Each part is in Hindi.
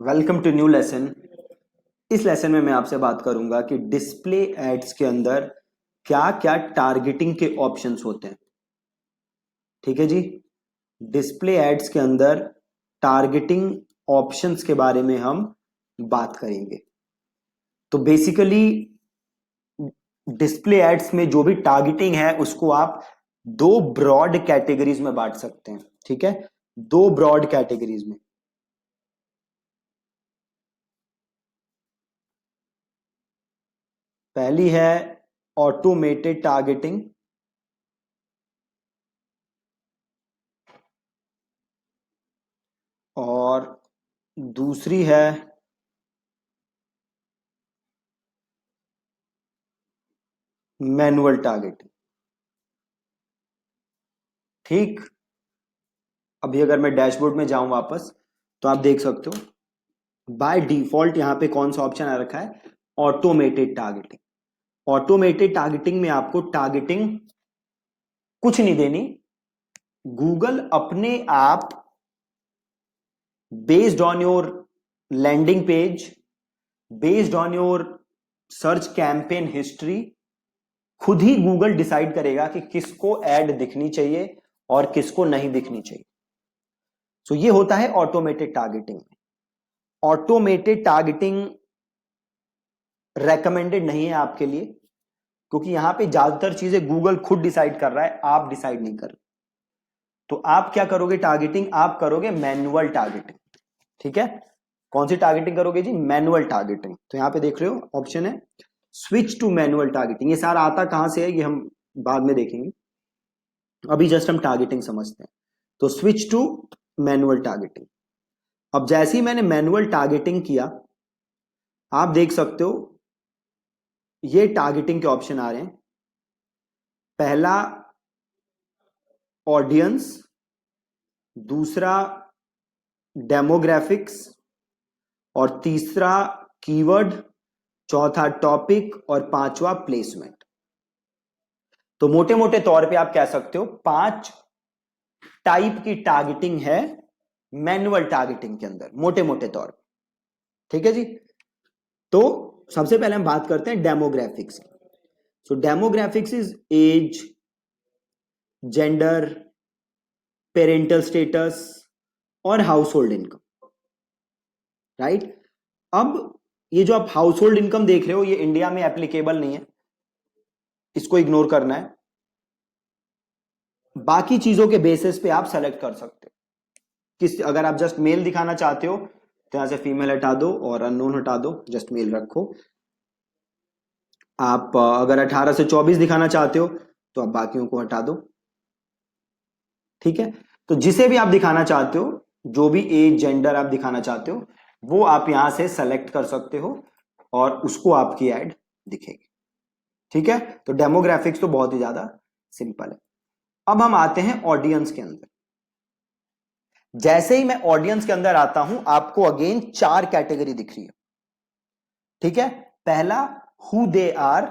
Welcome to new lesson. इस लेसन में मैं आपसे बात करूंगा कि डिस्प्ले एड्स के अंदर क्या क्या टारगेटिंग के ऑप्शंस होते हैं। ठीक है जी। डिस्प्ले एड्स के अंदर टारगेटिंग ऑप्शंस के बारे में हम बात करेंगे। तो बेसिकली डिस्प्ले एड्स में जो भी टारगेटिंग है उसको आप दो ब्रॉड कैटेगरीज में बांट सकते हैं। ठीक है, दो ब्रॉड कैटेगरीज में। पहली है ऑटोमेटेड टारगेटिंग और दूसरी है मैनुअल टारगेटिंग। ठीक, अभी अगर मैं डैशबोर्ड में जाऊं वापस तो आप देख सकते हो बाय डिफॉल्ट यहां पे कौन सा ऑप्शन आ रखा है, ऑटोमेटेड टारगेटिंग। ऑटोमेटेड टारगेटिंग में आपको टारगेटिंग कुछ नहीं देनी। गूगल अपने आप based on your landing page, based on your search campaign history, खुद ही गूगल डिसाइड करेगा कि किसको ऐड दिखनी चाहिए और किसको नहीं दिखनी चाहिए। सो ये होता है automated targeting. Automated targeting recommended नहीं है आपके लिए, क्योंकि यहां पे ज्यादातर चीजें गूगल खुद डिसाइड कर रहा है, आप डिसाइड नहीं कर रहे। तो आप क्या करोगे टारगेटिंग, आप करोगे मैनुअल टारगेटिंग। ठीक है, कौन सी टारगेटिंग करोगे जी, मैनुअल टारगेटिंग। तो यहां पे देख रहे हो ऑप्शन है स्विच टू मैनुअल टारगेटिंग। ये सारा आता कहां से है ये हम बाद में देखेंगे, अभी जस्ट हम टारगेटिंग समझते हैं। तो स्विच टू मैनुअल टारगेटिंग। अब जैसे ही मैंने मैनुअल टारगेटिंग किया, आप देख सकते हो ये टारगेटिंग के ऑप्शन आ रहे हैं। पहला ऑडियंस, दूसरा डेमोग्राफिक्स और तीसरा कीवर्ड, चौथा टॉपिक और पांचवा प्लेसमेंट। तो मोटे मोटे तौर पे आप कह सकते हो 5 टाइप की टारगेटिंग है मैनुअल टारगेटिंग के अंदर, मोटे मोटे तौर पे। ठीक है जी। तो सबसे पहले हम बात करते हैं डेमोग्राफिक्स की। So demographics is age, gender, parental status और हाउस होल्ड इनकम। राइट। अब ये जो आप हाउस होल्ड इनकम देख रहे हो ये इंडिया में एप्लीकेबल नहीं है, इसको इग्नोर करना है। बाकी चीजों के बेसिस पे आप सेलेक्ट कर सकते हो। किस, अगर आप जस्ट मेल दिखाना चाहते हो तो यहां से फीमेल हटा दो और अननोन हटा दो, जस्ट मेल रखो। आप अगर 18 से 24 दिखाना चाहते हो तो आप बाकियों को हटा दो। ठीक है, तो जिसे भी आप दिखाना चाहते हो, जो भी एज जेंडर आप दिखाना चाहते हो वो आप यहां से सेलेक्ट कर सकते हो और उसको आपकी ऐड दिखेगी। ठीक है, तो डेमोग्राफिक्स तो बहुत ही ज्यादा सिंपल है। अब हम आते हैं ऑडियंस के अंदर। जैसे ही मैं ऑडियंस के अंदर आता हूं आपको अगेन 4 कैटेगरी दिख रही है। ठीक है, पहला हु दे आर,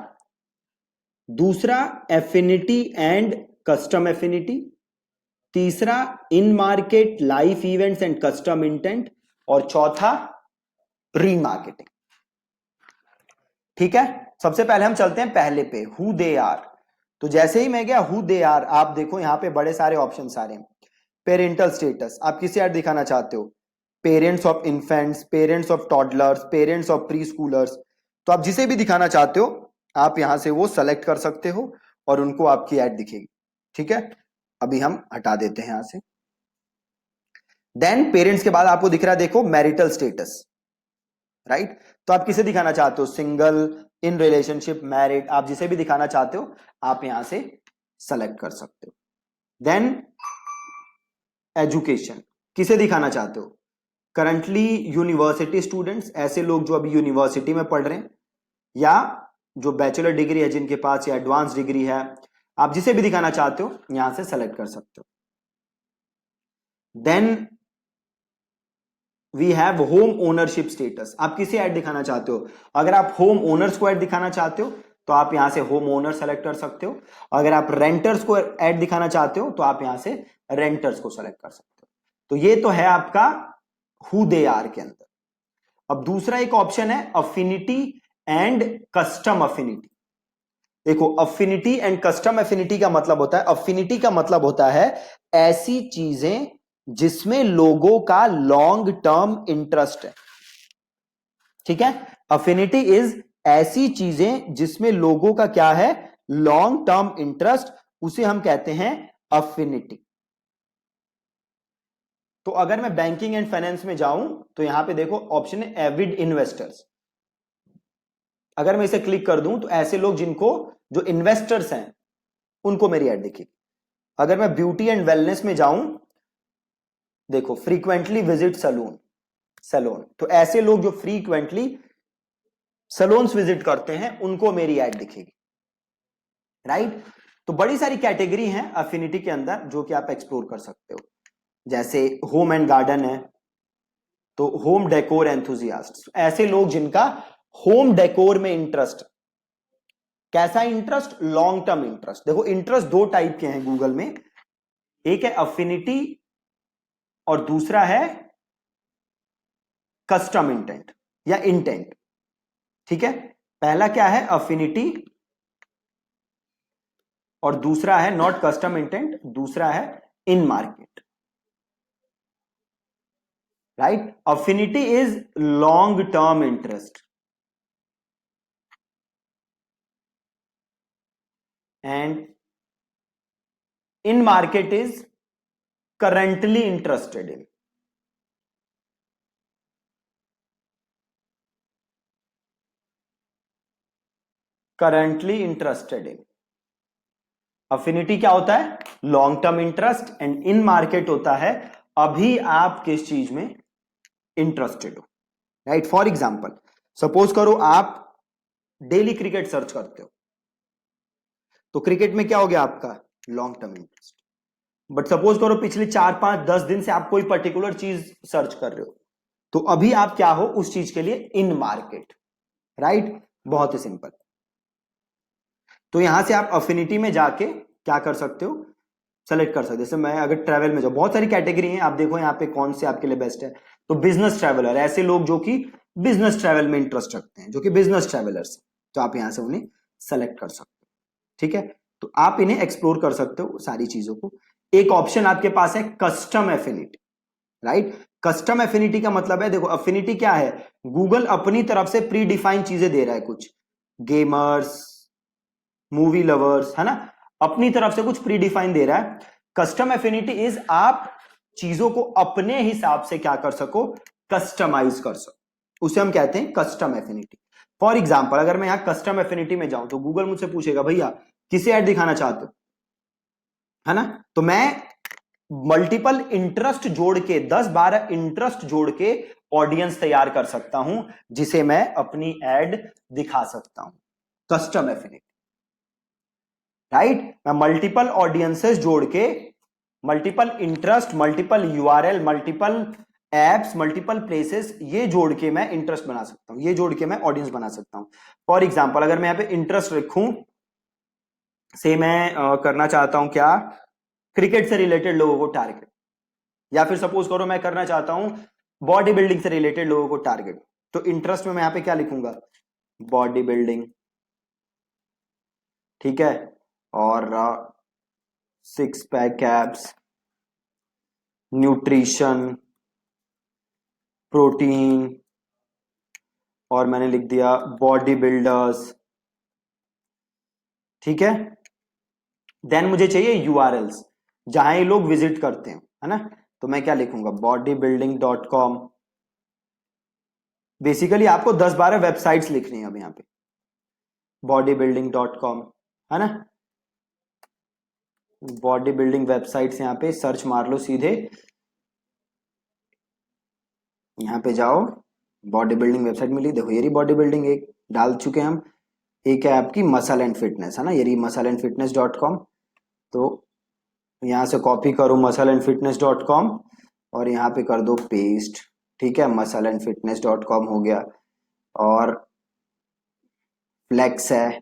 दूसरा एफिनिटी एंड कस्टम एफिनिटी, तीसरा इन market life events and custom intent और चौथा प्री मार्केटिंग। ठीक है, सबसे पहले हम चलते हैं पहले पे, हु दे आर। तो जैसे ही मैं गया हु दे आर, आप देखो यहां पे बड़े सारे ऑप्शन आ रहे हैं। पेरेंटल स्टेटस, आप किसे ऐड दिखाना चाहते हो, parents of infants, parents of toddlers, parents of pre schoolers. तो आप जिसे भी दिखाना चाहते हो आप यहां से वो सेलेक्ट कर सकते हो और उनको आपकी ऐड दिखेगी। ठीक है, अभी हम हटा देते हैं यहां से। देन पेरेंट्स के बाद आपको दिख रहा है देखो मैरिटल स्टेटस। राइट, तो आप किसे दिखाना चाहते हो, सिंगल, इन रिलेशनशिप, मैरिड, आप जिसे भी दिखाना चाहते हो आप यहां से सेलेक्ट कर सकते हो। देन एजुकेशन, किसे दिखाना चाहते हो, करंटली यूनिवर्सिटी स्टूडेंट्स, ऐसे लोग जो अभी यूनिवर्सिटी में पढ़ रहे हैं या जो बैचलर डिग्री है जिनके पास या एडवांस डिग्री है, आप जिसे भी दिखाना चाहते हो यहां से सेलेक्ट कर सकते हो। Then we have home ownership status, आप किसे ऐड दिखाना चाहते हो, अगर आप होम ओनर्स को ऐड दिखाना चाहते हो तो आप यहां से होम ओनर सेलेक्ट कर सकते हो। अगर आप रेंटर्स को ऐड दिखाना चाहते हो तो आप यहां से रेंटर्स को सेलेक्ट कर सकते हो। तो ये तो है आपका हु दे आर के अंदर। अब दूसरा एक ऑप्शन है अफिनिटी एंड कस्टम अफिनिटी। देखो अफिनिटी एंड कस्टम अफिनिटी का मतलब होता है, अफिनिटी का मतलब होता है ऐसी चीजें जिसमें लोगों का लॉन्ग टर्म इंटरेस्ट है। ठीक है, अफिनिटी इज ऐसी चीजें जिसमें लोगों का क्या है, लॉन्ग टर्म इंटरेस्ट, उसे हम कहते हैं अफिनिटी। तो अगर मैं बैंकिंग एंड फाइनेंस में जाऊं तो यहां पे देखो ऑप्शन है एविड इन्वेस्टर्स। अगर मैं इसे क्लिक कर दूं तो ऐसे लोग जिनको, जो इन्वेस्टर्स हैं, उनको मेरी ऐड दिखेगी। अगर मैं ब्यूटी एंड वेलनेस में जाऊं, देखो फ्रीक्वेंटली विजिट सलून, सैलून, तो ऐसे लोग जो फ्रीक्वेंटली सैलून्स विजिट करते हैं उनको मेरी ऐड दिखेगी। राइट, तो बड़ी सारी कैटेगरी हैं अफिनिटी के अंदर जो कि आप एक्सप्लोर कर सकते हो। जैसे होम एंड गार्डन है, तो होम डेकोर एंथुजियास्ट, ऐसे लोग जिनका होम डेकोर में इंटरेस्ट। कैसा इंटरेस्ट, लॉन्ग टर्म इंटरेस्ट। देखो इंटरेस्ट दो टाइप के हैं गूगल में, एक है अफिनिटी और दूसरा है कस्टम इंटेंट या इंटेंट। ठीक है, पहला क्या है अफिनिटी और दूसरा है नॉट कस्टम इंटेंट, दूसरा है इन market. Right, affinity is long term interest and in market is currently interested in। currently interested in, affinity क्या होता है, long term interest, and in market होता है अभी आप किस चीज में इंटरेस्टेड हो। राइट, फॉर एग्जाम्पल सपोज करो आप डेली क्रिकेट सर्च करते हो, तो क्रिकेट में क्या हो गया आपका, long term interest. But suppose करो पिछले 4 5 10 दिन से आप कोई पर्टिकुलर चीज सर्च कर रहे हो, तो अभी आप क्या हो उस चीज के लिए इन मार्केट। राइट, बहुत ही सिंपल। तो यहां से आप अफिनिटी में जाके क्या कर सकते हो, सेलेक्ट कर सकते हो। जैसे मैं अगर ट्रैवल में जाऊं, बहुत सारी कैटेगरी हैं, आप देखो यहाँ पे कौन से आपके लिए बेस्ट है। तो बिजनेस ट्रैवलर, ऐसे लोग जो कि बिजनेस ट्रैवल में इंटरेस्ट रखते हैं, जो कि बिजनेस ट्रैवलर्स, तो आप यहां से उन्हें सेलेक्ट कर सकते हो। ठीक है, तो आप इन्हें एक्सप्लोर कर सकते हो सारी चीजों को। एक ऑप्शन आपके पास है custom affinity. Right, custom affinity का मतलब है, देखो अफिनिटी क्या है, गूगल अपनी तरफ से प्री डिफाइंड चीजें दे रहा है, कुछ गेमर्स, मूवी लवर्स, है ना, अपनी तरफ से कुछ प्री डिफाइन दे रहा है। कस्टम एफिनिटी इज आप चीजों को अपने हिसाब से क्या कर सको, कस्टमाइज कर सको, उसे हम कहते हैं कस्टम एफिनिटी। फॉर एग्जाम्पल अगर मैं यहां कस्टम एफिनिटी में जाऊं तो गूगल मुझसे पूछेगा भैया किसे ऐड दिखाना चाहते हो, है ना, तो मैं मल्टीपल इंटरेस्ट जोड़ के 10 12 इंटरेस्ट जोड़ के ऑडियंस तैयार कर सकता हूं जिसे मैं अपनी एड दिखा सकता हूं, कस्टम एफिनिटी। राइट, मैं मल्टीपल ऑडियंसेस जोड़ के, multiple interest, multiple URL, multiple apps, multiple places, ये जोड़ के मैं इंटरेस्ट बना सकता हूं, ये जोड़ के मैं ऑडियंस बना सकता हूं। फॉर एग्जांपल अगर मैं यहां पे इंटरेस्ट रखूं, से मैं करना चाहता हूं क्या, क्रिकेट से रिलेटेड लोगों को टारगेट, या फिर सपोज करो मैं करना चाहता हूं बॉडी बिल्डिंग से रिलेटेड लोगों को टारगेट, तो इंटरेस्ट में मैं यहां पे क्या लिखूंगा, बॉडी बिल्डिंग। ठीक है, और 6 पैक एब्स, न्यूट्रिशन, प्रोटीन, और मैंने लिख दिया बॉडी बिल्डर्स। ठीक है, देन मुझे चाहिए यूआरएल्स जहां ये लोग विजिट करते हैं, है ना, तो मैं क्या लिखूंगा, bodybuilding.com। बेसिकली आपको 10 12 वेबसाइट्स लिखनी है अब यहां पे, bodybuilding.com, है ना, बॉडी बिल्डिंग वेबसाइट्स यहां पे सर्च मार लो सीधे, यहां पे जाओ, बॉडी बिल्डिंग वेबसाइट मिली, देखो ये रही बॉडी बिल्डिंग, एक डाल चुके हैं हम। एक है आपकी मसल एंड फिटनेस, है ना, ये रही muscle-and-fitness.com। तो यहां से कॉपी करो muscle-and-fitness.com और यहाँ पे कर दो पेस्ट। ठीक है, muscle-and-fitness.com हो गया, और फ्लेक्स है,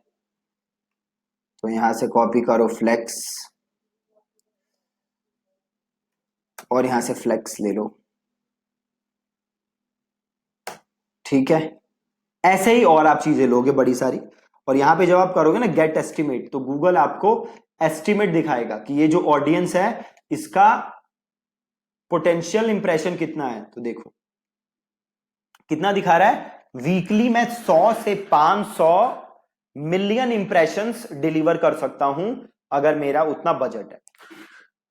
तो यहां से कॉपी करो फ्लेक्स और यहां से फ्लेक्स ले लो। ठीक है, ऐसे ही और आप चीजें लोगे बड़ी सारी, और यहां पे जब आप करोगे ना गेट एस्टिमेट, तो गूगल आपको एस्टिमेट दिखाएगा कि ये जो ऑडियंस है इसका पोटेंशियल इंप्रेशन कितना है। तो देखो कितना दिखा रहा है, वीकली मैं 100 से 500 मिलियन इंप्रेशंस डिलीवर कर सकता हूं अगर मेरा उतना बजट है,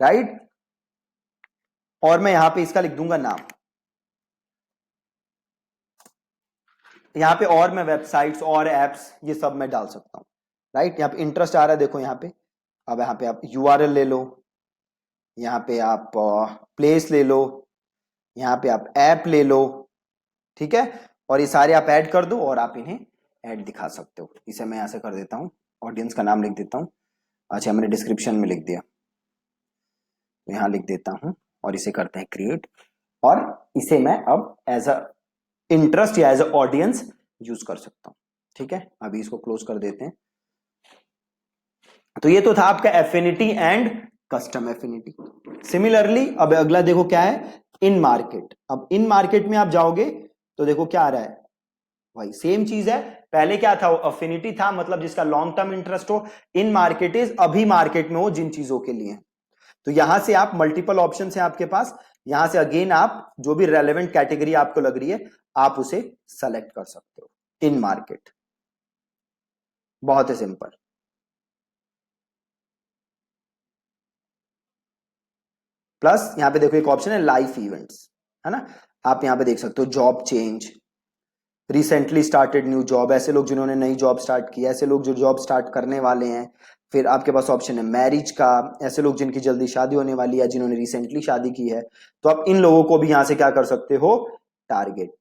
राइट। और मैं यहां पे इसका लिख दूंगा नाम, यहां पे और मैं वेबसाइट्स और एप्स ये सब मैं डाल सकता हूं, राइट। यहां पे इंटरेस्ट आ रहा है, देखो यहां पे, अब यहां पे आप यूआरएल ले लो, यहां पे आप प्लेस ले लो, यहां पे आप ऐप ले लो, ठीक है। और ये सारे आप ऐड कर दो और आप इन्हें ऐड दिखा सकते हो। इसे मैं यहां से कर देता हूं, ऑडियंस का नाम लिख देता हूं। अच्छा मैंने डिस्क्रिप्शन में लिख दिया, तो यहां लिख देता हूं और इसे करते हैं क्रिएट, और इसे मैं अब एज अ इंटरेस्ट या एज अ ऑडियंस यूज कर सकता हूं, ठीक है। अभी इसको क्लोज कर देते हैं। तो ये तो था आपका affinity and custom affinity. Similarly अब अगला देखो क्या है, इन मार्केट। अब इन मार्केट में आप जाओगे तो देखो क्या आ रहा है, भाई सेम चीज है। पहले क्या था, वो अफिनिटी था, मतलब जिसका लॉन्ग टर्म इंटरेस्ट हो। इन मार्केट इज अभी मार्केट में हो जिन चीजों के लिए। तो यहां से आप मल्टीपल ऑप्शन है आपके पास, यहां से अगेन आप जो भी रेलेवेंट कैटेगरी आपको लग रही है आप उसे सेलेक्ट कर सकते हो। इन मार्केट, बहुत ही सिंपल। प्लस यहां पे देखो एक ऑप्शन है लाइफ इवेंट्स, है ना। आप यहां पे देख सकते हो job change, recently started new job, ऐसे लोग जिन्होंने नई जॉब स्टार्ट की, ऐसे लोग जो जॉब स्टार्ट करने वाले हैं। फिर आपके पास ऑप्शन है मैरिज का, ऐसे लोग जिनकी जल्दी शादी होने वाली है, जिन्होंने रिसेंटली शादी की है, तो आप इन लोगों को भी यहां से क्या कर सकते हो, target.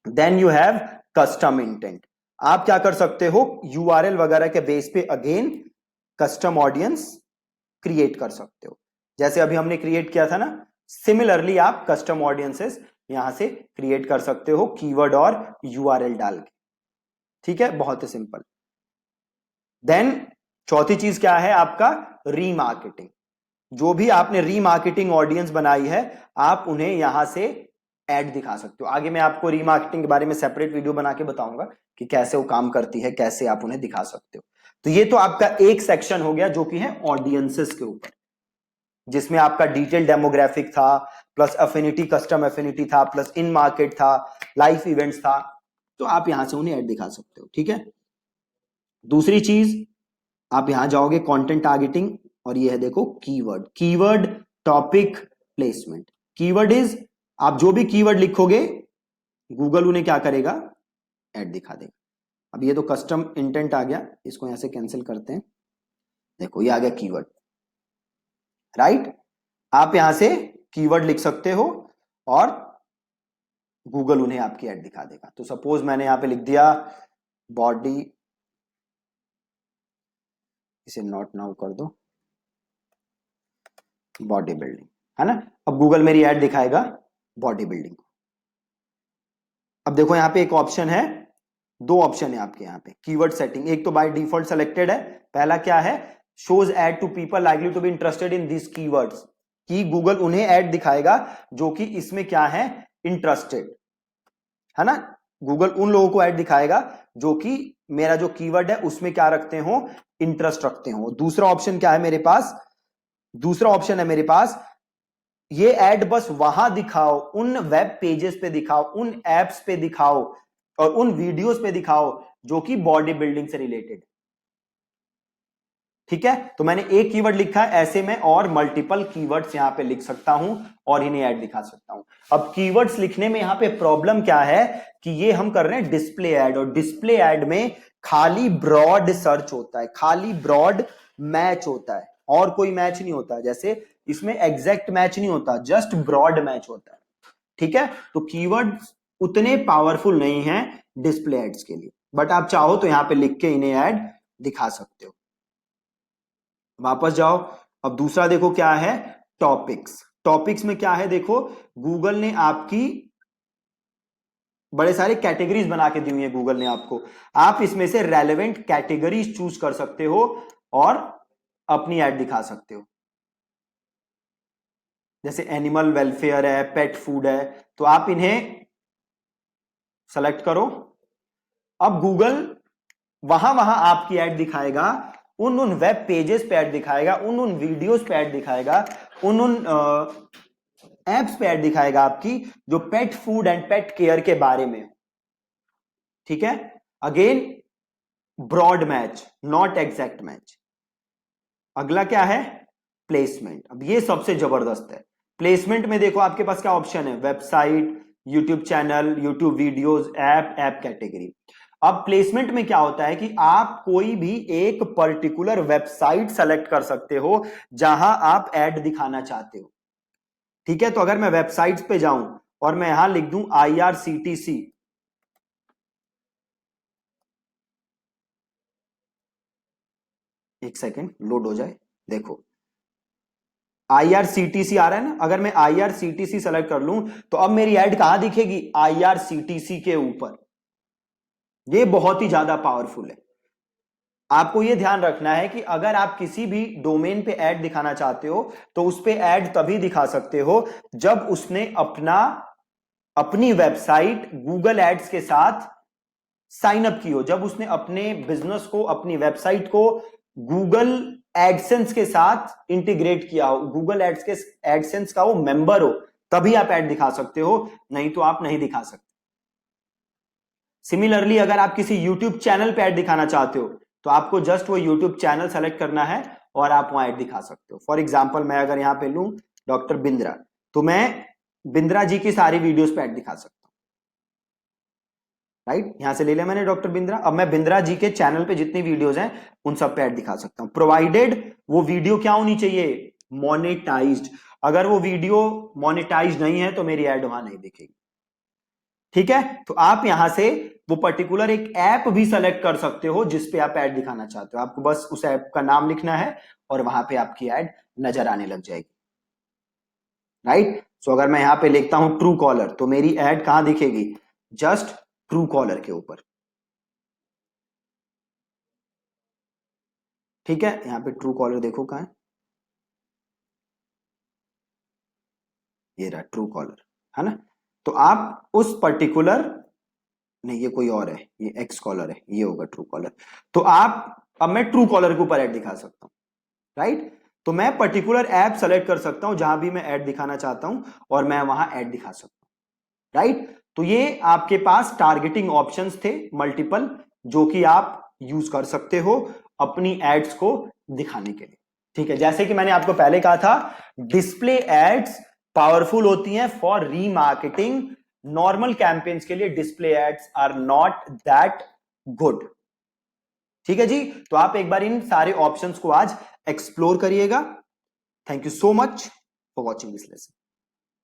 Then you have custom intent, आप क्या कर सकते हो, यूआरएल वगैरह के बेस पे अगेन कस्टम ऑडियंस क्रिएट कर सकते हो, जैसे अभी हमने क्रिएट किया था ना। सिमिलरली आप कस्टम ऑडियंसेस यहां से क्रिएट कर सकते हो कीवर्ड और यूआरएल डाल के, ठीक है, बहुत ही सिंपल। देन चौथी चीज क्या है आपका, रीमार्केटिंग। जो भी आपने रीमार्केटिंग ऑडियंस बनाई है आप उन्हें यहां से ऐड दिखा सकते हो। आगे मैं आपको रीमार्केटिंग के बारे में सेपरेट वीडियो बना के बताऊंगा कि कैसे वो काम करती है, कैसे आप उन्हें दिखा सकते हो। तो ये तो आपका एक सेक्शन हो गया जो कि है ऑडियंसेस के ऊपर, जिसमें आपका डिटेल डेमोग्राफिक था, प्लस अफिनिटी कस्टम अफिनिटी था, प्लस इन मार्केट था, लाइफ इवेंट्स था। तो आप यहां से उन्हें ऐड दिखा सकते हो, ठीक है। दूसरी चीज, आप यहां जाओगे कंटेंट टारगेटिंग, और ये है देखो keyword, keyword topic placement. Keyword is, आप जो भी कीवर्ड लिखोगे गूगल उन्हें क्या करेगा, ऐड दिखा देगा। अब ये तो कस्टम इंटेंट आ गया, इसको यहां से कैंसिल करते हैं। देखो ये आ गया कीवर्ड, राइट। आप यहां से कीवर्ड लिख सकते हो और गूगल उन्हें आपकी ऐड दिखा देगा। तो सपोज मैंने यहां पे लिख दिया बॉडी, इसे नॉट नाउ कर दो, बॉडी बिल्डिंग, है ना। अब गूगल मेरी ऐड दिखाएगा बॉडी बिल्डिंग। अब देखो यहां पे एक ऑप्शन है, दो ऑप्शन है आपके यहां पे कीवर्ड सेटिंग। एक तो बाय डिफॉल्ट सेलेक्टेड है, पहला क्या है, shows ad to people likely to be interested in this keywords, कि गूगल उन्हें ऐड दिखाएगा जो कि इसमें क्या है, इंटरेस्टेड, है ना। गूगल उन लोगों को ऐड दिखाएगा जो कि मेरा जो कीवर्ड है उसमें क्या रखते हो, इंटरेस्ट रखते हो। दूसरा ऑप्शन क्या है मेरे पास, दूसरा ऑप्शन है मेरे पास, ये ऐड बस वहां दिखाओ, उन वेब पेजेस पे दिखाओ, उन एप्स पे दिखाओ और उन वीडियोस पे दिखाओ जो कि बॉडी बिल्डिंग से रिलेटेड, ठीक है। तो मैंने एक कीवर्ड लिखा है, ऐसे में और मल्टीपल कीवर्ड्स यहां पे लिख सकता हूं और इन्हें ऐड दिखा सकता हूं। अब कीवर्ड्स लिखने में यहां पे प्रॉब्लम क्या है कि ये हम कर रहे हैं डिस्प्ले ऐड, और डिस्प्ले ऐड में खाली ब्रॉड सर्च होता है, खाली ब्रॉड मैच होता है, और कोई मैच नहीं होता। जैसे इसमें एग्जैक्ट मैच नहीं होता, जस्ट ब्रॉड मैच होता है, ठीक है। तो कीवर्ड उतने पावरफुल नहीं है डिस्प्ले एड्स के लिए, बट आप चाहो तो यहां पे लिख के इन्हें ऐड दिखा सकते हो। वापस जाओ, अब दूसरा देखो क्या है, टॉपिक्स। टॉपिक्स में क्या है देखो, गूगल ने आपकी बड़े सारे कैटेगरीज बना के दी हुई है गूगल ने आपको, आप इसमें से रेलेवेंट कैटेगरीज चूज कर सकते हो और अपनी ऐड दिखा सकते हो। जैसे एनिमल वेलफेयर है, पेट फूड है, तो आप इन्हें सेलेक्ट करो। अब गूगल वहां वहां आपकी ऐड दिखाएगा, उन वेब पेजेस पे ऐड दिखाएगा, उन वीडियोस पे ऐड दिखाएगा, उन एप्स पे ऐड दिखाएगा आपकी जो pet food and pet care के बारे में। ठीक है, again broad match, not exact match. अगला क्या है, प्लेसमेंट। अब ये सबसे जबरदस्त है। प्लेसमेंट में देखो आपके पास क्या ऑप्शन है, website, YouTube channel, YouTube videos, app category. अब प्लेसमेंट में क्या होता है कि आप कोई भी एक पर्टिकुलर वेबसाइट सेलेक्ट कर सकते हो जहां आप ऐड दिखाना चाहते हो। ठीक है, तो अगर मैं वेबसाइट्स पे जाऊं और मैं यहां लिख दूं IRCTC, एक सेकेंड लोड हो जाए, देखो IRCTC आ रहा है ना। अगर मैं IRCTC सेलेक्ट कर लूं तो अब मेरी ऐड कहां दिखेगी, IRCTC के ऊपर। ये बहुत ही ज्यादा पावरफुल है। आपको यह ध्यान रखना है कि अगर आप किसी भी डोमेन पे ऐड दिखाना चाहते हो तो उस पे ऐड तभी दिखा सकते हो जब उसने अपनी वेबसाइट गूगल एड्स के साथ साइन अप की हो, जब उसने अपने बिजनेस को, अपनी वेबसाइट को गूगल एडसेंस के साथ इंटीग्रेट किया हो, गूगल एड्स के एडसेंस का वो मेंबर हो, तभी आप ऐड दिखा सकते हो, नहीं तो आप नहीं दिखा सकते। सिमिलरली अगर आप किसी यूट्यूब चैनल पे ऐड दिखाना चाहते हो तो आपको जस्ट वो यूट्यूब चैनल सेलेक्ट करना है और आप वहां ऐड दिखा सकते हो। फॉर एग्जाम्पल मैं अगर यहां पे लूं डॉक्टर बिंद्रा, तो मैं बिंद्रा जी की सारी वीडियोस पे ऐड दिखा सकता हूं। राइट, यहां से ले लिया मैंने डॉक्टर बिंद्रा। अब मैं बिंद्रा जी के चैनल पे जितनी वीडियोस हैं उन सब पे ऐड दिखा सकता हूं, प्रोवाइडेड वो वीडियो क्या होनी चाहिए, मोनेटाइज्ड। अगर वो वीडियो मोनेटाइज नहीं है तो मेरी ऐड वहां नहीं दिखेगी। ठीक है, तो आप यहां से वो पर्टिकुलर एक ऐप भी सेलेक्ट कर सकते हो जिस पे आप ऐड दिखाना चाहते हो। आपको बस उस ऐप का नाम लिखना है और वहां पे आपकी ऐड नजर आने लग जाएगी। राइट, सो अगर मैं यहां पे लिखता हूं ट्रू कॉलर तो मेरी ऐड कहां दिखेगी, जस्ट ट्रू कॉलर के ऊपर। ठीक है, यहां पे ट्रू कॉलर देखो कहां है, ये रहा ट्रू कॉलर, है ना। तो आप उस पर्टिकुलर, नहीं ये कोई और है, ये एक्स कॉलर है, ये होगा ट्रू कॉलर। तो आप, अब मैं ट्रू कॉलर के ऊपर ऐड दिखा सकता हूं। राइट, तो मैं पर्टिकुलर ऐप सेलेक्ट कर सकता हूं जहां भी मैं ऐड दिखाना चाहता हूं और मैं वहां ऐड दिखा सकता हूं। राइट, तो ये आपके पास टारगेटिंग ऑप्शंस थे मल्टीपल, जो कि आप यूज कर सकते हो अपनी एड्स को दिखाने के लिए। ठीक है, जैसे कि मैंने आपको पहले कहा था, डिस्प्ले एड्स पावरफुल होती हैं फॉर रीमार्केटिंग। नॉर्मल कैंपेन्स के लिए display ads are not that good. ठीक है जी, तो आप एक बार इन सारे ऑप्शंस को आज एक्सप्लोर करिएगा। Thank you so much for watching this lesson.